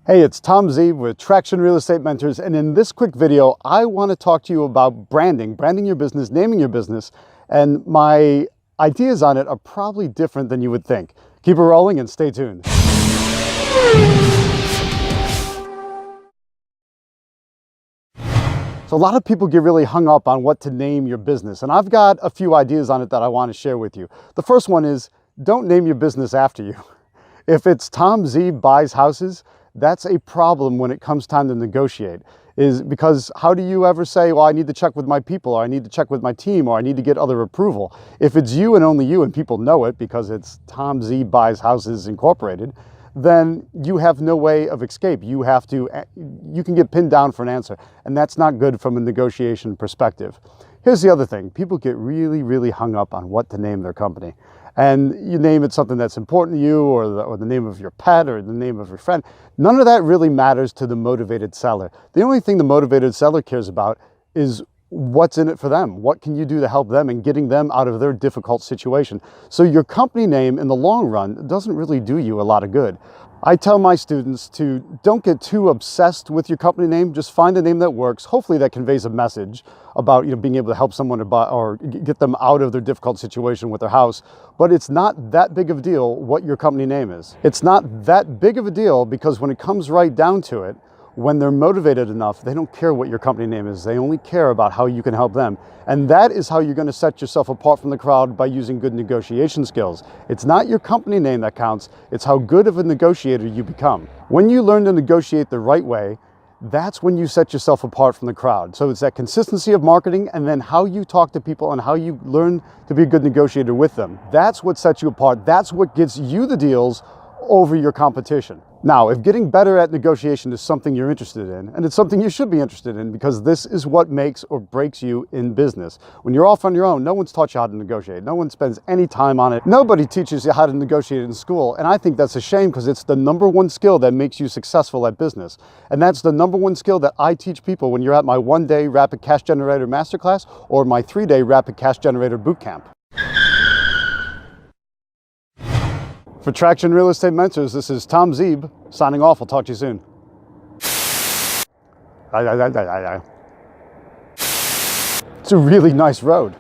Hey, it's Tom Zeeb with Traction Real Estate Mentors, and in this quick video, I want to talk to you about branding your business, naming your business, and my ideas on it are probably different than you would think. Keep it rolling and stay tuned. So a lot of people get really hung up on what to name your business, and I've got a few ideas on it that I want to share with you. The first one is, don't name your business after you. If it's Tom Zeeb Buys Houses, that's a problem when it comes time to negotiate, is because how do you ever say, well, I need to check with my people, or I need to check with my team, or I need to get other approval? If it's you and only you and people know it because it's Tom Zeeb Buys Houses Incorporated, then you have no way of escape. You can get pinned down for an answer, and that's not good from a negotiation perspective. Here's the other thing. People get really hung up on what to name their company. And you name it something that's important to you, or the name of your pet, or the name of your friend. None of that really matters to the motivated seller. The only thing the motivated seller cares about is what's in it for them. What can you do to help them and getting them out of their difficult situation? So your company name in the long run doesn't really do you a lot of good. I tell my students to don't get too obsessed with your company name. Just find a name that works. Hopefully that conveys a message about being able to help someone or get them out of their difficult situation with their house. But it's not that big of a deal what your company name is. It's not that big of a deal because when it comes right down to it, when they're motivated enough, they don't care what your company name is. They only care about how you can help them. And that is how you're going to set yourself apart from the crowd, by using good negotiation skills. It's not your company name that counts. It's how good of a negotiator you become. When you learn to negotiate the right way, that's when you set yourself apart from the crowd. So it's that consistency of marketing, and then how you talk to people and how you learn to be a good negotiator with them. That's what sets you apart. That's what gets you the deals over your competition. Now, if getting better at negotiation is something you're interested in, and it's something you should be interested in, because this is what makes or breaks you in business. When you're off on your own, no one's taught you how to negotiate. No one spends any time on it. Nobody teaches you how to negotiate in school, and I think that's a shame, because it's the #1 skill that makes you successful at business. And that's the #1 skill that I teach people when you're at my 1-day Rapid Cash Generator Masterclass or my 3-day Rapid Cash Generator Bootcamp. For Traction Real Estate Mentors, this is Tom Zeeb signing off. I'll talk to you soon. It's a really nice road.